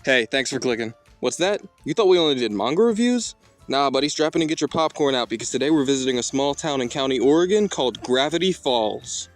Hey, thanks for clicking. What's that? You thought we only did manga reviews? Nah, buddy, strap in and get your popcorn out because today we're visiting a small town in County, Oregon called Gravity Falls.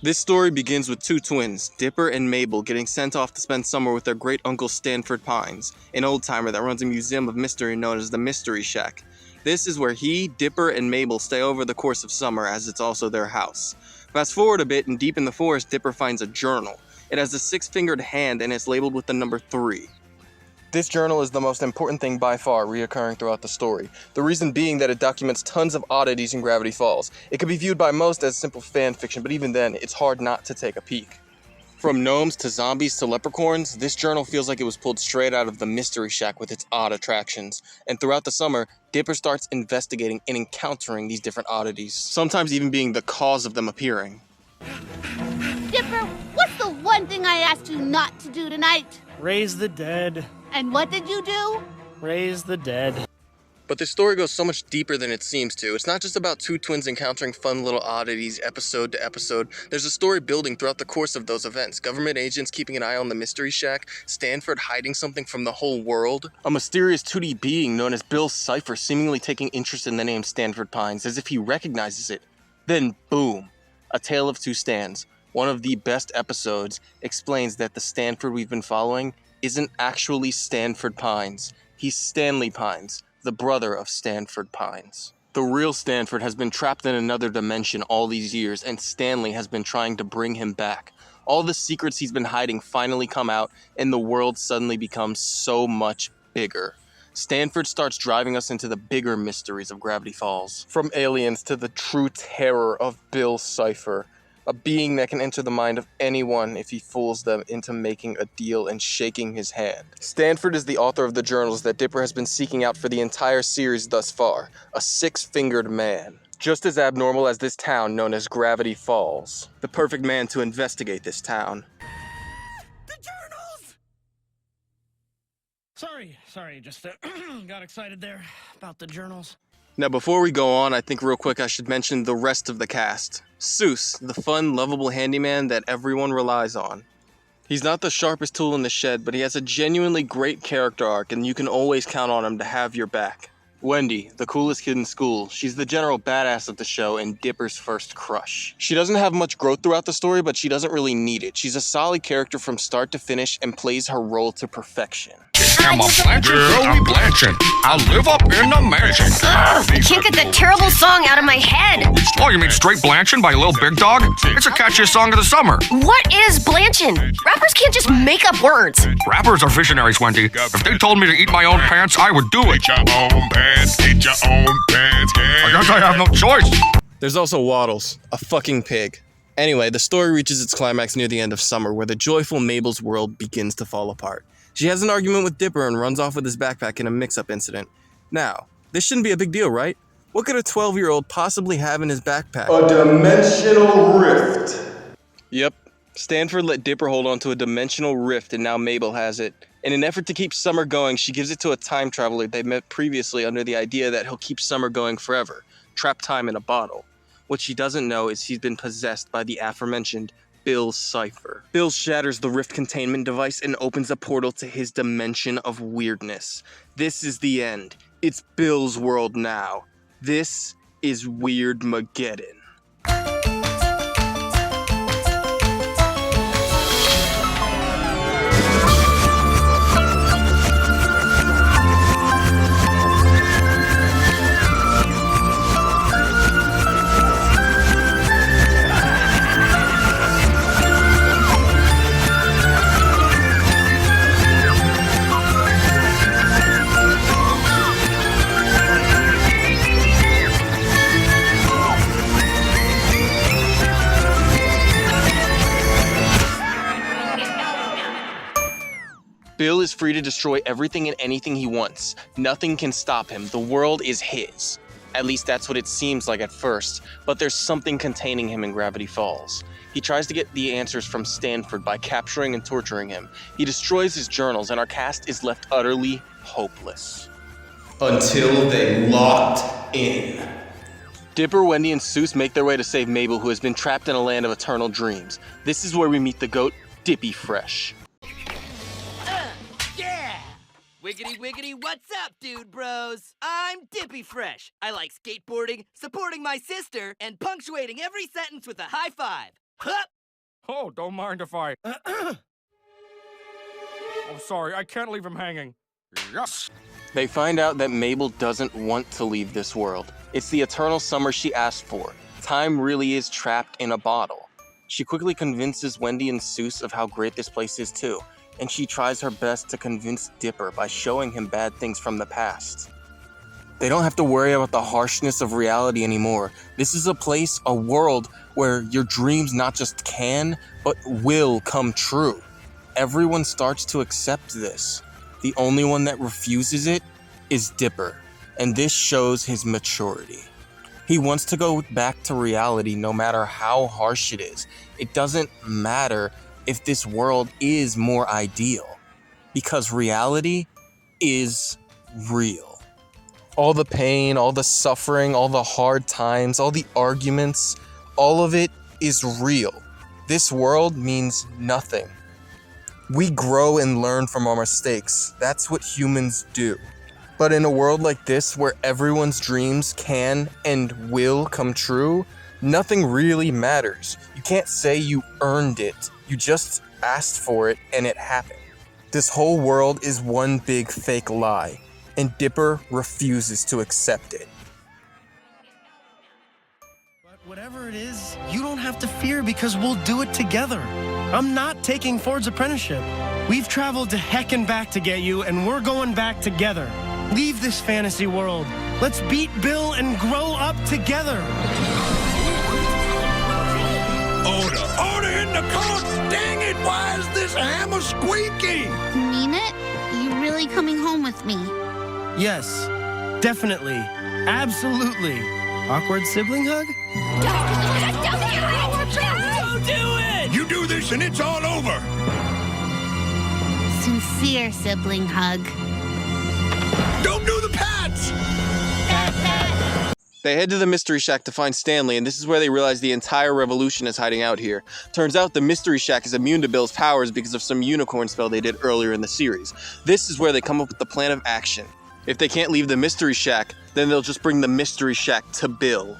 This story begins with two twins, Dipper and Mabel, getting sent off to spend summer with their great uncle Stanford Pines, an old-timer that runs a museum of mystery known as the Mystery Shack. This is where he, Dipper, and Mabel stay over the course of summer, as it's also their house. Fast forward a bit, and deep in the forest, Dipper finds a journal. It has a six-fingered hand, and it's labeled with the number 3. This journal is the most important thing by far reoccurring throughout the story. The reason being that it documents tons of oddities in Gravity Falls. It could be viewed by most as simple fan fiction, but even then, it's hard not to take a peek. From gnomes to zombies to leprechauns, this journal feels like it was pulled straight out of the Mystery Shack with its odd attractions. And throughout the summer, Dipper starts investigating and encountering these different oddities, sometimes even being the cause of them appearing. Dipper, what's the one thing I asked you not to do tonight? Raise the dead. And what did you do? Raise the dead. But this story goes so much deeper than it seems to. It's not just about two twins encountering fun little oddities episode to episode. There's a story building throughout the course of those events. Government agents keeping an eye on the Mystery Shack, Stanford hiding something from the whole world, a mysterious 2D being known as Bill Cipher seemingly taking interest in the name Stanford Pines as if he recognizes it. Then boom, A Tale of Two Stans. One of the best episodes explains that the Stanford we've been following isn't actually Stanford Pines. He's Stanley Pines, the brother of Stanford Pines. The real Stanford has been trapped in another dimension all these years, and Stanley has been trying to bring him back. All the secrets he's been hiding finally come out, and the world suddenly becomes so much bigger. Stanford starts driving us into the bigger mysteries of Gravity Falls. From aliens to the true terror of Bill Cipher. A being that can enter the mind of anyone if he fools them into making a deal and shaking his hand. Stanford is the author of the journals that Dipper has been seeking out for the entire series thus far. A six-fingered man. Just as abnormal as this town known as Gravity Falls. The perfect man to investigate this town. The journals! Sorry, just got excited there about the journals. Now before we go on, I think real quick I should mention the rest of the cast. Seuss, the fun, lovable handyman that everyone relies on. He's not the sharpest tool in the shed, but he has a genuinely great character arc and you can always count on him to have your back. Wendy, the coolest kid in school. She's the general badass of the show and Dipper's first crush. She doesn't have much growth throughout the story, but she doesn't really need it. She's a solid character from start to finish and plays her role to perfection. I'm a Blanchard, Joey Blanchard. I live up in the mansion. Ugh, I can't get that terrible song out of my head. Oh, you mean Straight Blanchin' by Lil Big Dog? It's a catchiest song of the summer. What is blanchin'? Rappers can't just make up words. Rappers are visionaries, Wendy. If they told me to eat my own pants, I would do it. Eat your own pants, yeah. I guess I have no choice. There's also Waddles, a fucking pig. Anyway, the story reaches its climax near the end of summer, where the joyful Mabel's world begins to fall apart. She has an argument with Dipper and runs off with his backpack in a mix-up incident. Now, this shouldn't be a big deal, right? What could a 12-year-old possibly have in his backpack? A dimensional rift. Yep, Stanford let Dipper hold on to a dimensional rift and now Mabel has it. In an effort to keep Summer going, she gives it to a time traveler they met previously under the idea that he'll keep Summer going forever, trap time in a bottle. What she doesn't know is he's been possessed by the aforementioned Bill Cipher. Bill shatters the rift containment device and opens a portal to his dimension of weirdness. This is the end. It's Bill's world now. This is Weirdmageddon. Bill is free to destroy everything and anything he wants. Nothing can stop him. The world is his. At least that's what it seems like at first, but there's something containing him in Gravity Falls. He tries to get the answers from Stanford by capturing and torturing him. He destroys his journals, and our cast is left utterly hopeless. Until they locked in. Dipper, Wendy, and Seuss make their way to save Mabel, who has been trapped in a land of eternal dreams. This is where we meet the goat, Dippy Fresh. Yeah! Wiggity wiggity, what's up, dude bros? I'm Dippy Fresh. I like skateboarding, supporting my sister, and punctuating every sentence with a high five. Hup! Oh, don't mind if I... Oh, sorry, I can't leave him hanging. Yes! They find out that Mabel doesn't want to leave this world. It's the eternal summer she asked for. Time really is trapped in a bottle. She quickly convinces Wendy and Seuss of how great this place is too, and she tries her best to convince Dipper by showing him bad things from the past. They don't have to worry about the harshness of reality anymore. This is a place, a world, where your dreams not just can, but will come true. Everyone starts to accept this. The only one that refuses it is Dipper, and this shows his maturity. He wants to go back to reality no matter how harsh it is. It doesn't matter if this world is more ideal, because reality is real. All the pain, all the suffering, all the hard times, all the arguments, all of it is real. This world means nothing. We grow and learn from our mistakes. That's what humans do. But in a world like this, where everyone's dreams can and will come true, nothing really matters. You can't say you earned it. You just asked for it and it happened. This whole world is one big fake lie, and Dipper refuses to accept it. But whatever it is, you don't have to fear because we'll do it together. I'm not taking Ford's apprenticeship. We've traveled to heck and back to get you, and we're going back together. Leave this fantasy world. Let's beat Bill and grow up together. Order in the court! Dang it, why is this hammer squeaking? You mean it? You really coming home with me? Yes, definitely, absolutely. Awkward sibling hug? Don't do it! You do this and it's all over! Sincere sibling hug. Don't do the pats! They head to the Mystery Shack to find Stanley, and this is where they realize the entire revolution is hiding out here. Turns out the Mystery Shack is immune to Bill's powers because of some unicorn spell they did earlier in the series. This is where they come up with the plan of action. If they can't leave the Mystery Shack, then they'll just bring the Mystery Shack to Bill.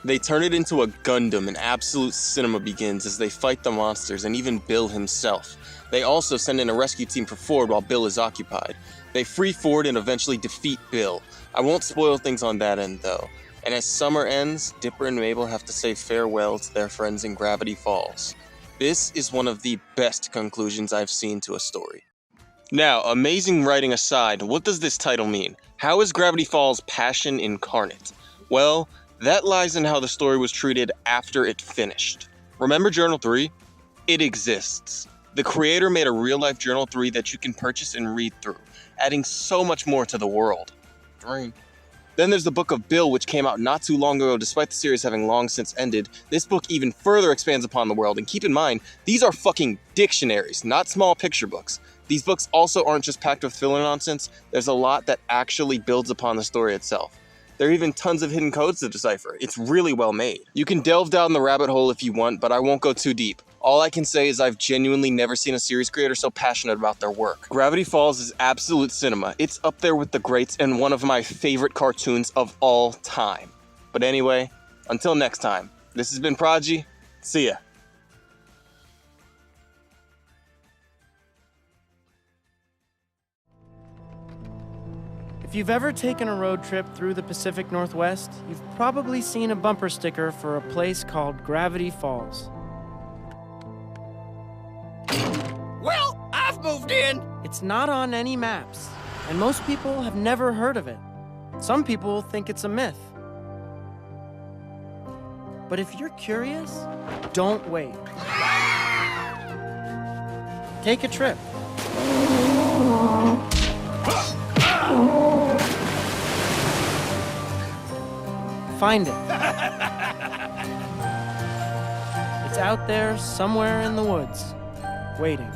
They turn it into a Gundam, and absolute cinema begins as they fight the monsters and even Bill himself. They also send in a rescue team for Ford while Bill is occupied. They free Ford and eventually defeat Bill. I won't spoil things on that end though. And as summer ends, Dipper and Mabel have to say farewell to their friends in Gravity Falls. This is one of the best conclusions I've seen to a story. Now, amazing writing aside, what does this title mean? How is Gravity Falls Passion Incarnate? Well, that lies in how the story was treated after it finished. Remember Journal 3? It exists. The creator made a real-life Journal 3 that you can purchase and read through, adding so much more to the world. Then there's the Book of Bill, which came out not too long ago despite the series having long since ended. This book even further expands upon the world, and keep in mind, these are fucking dictionaries, not small picture books. These books also aren't just packed with filler nonsense, there's a lot that actually builds upon the story itself. There are even tons of hidden codes to decipher. It's really well made. You can delve down the rabbit hole if you want, but I won't go too deep. All I can say is I've genuinely never seen a series creator so passionate about their work. Gravity Falls is absolute cinema. It's up there with the greats and one of my favorite cartoons of all time. But anyway, until next time, this has been Prodigy. See ya. If you've ever taken a road trip through the Pacific Northwest, you've probably seen a bumper sticker for a place called Gravity Falls. Well, I've moved in. It's not on any maps, and most people have never heard of it. Some people think it's a myth. But if you're curious, don't wait. Take a trip. find it. It's out there somewhere in the woods, waiting.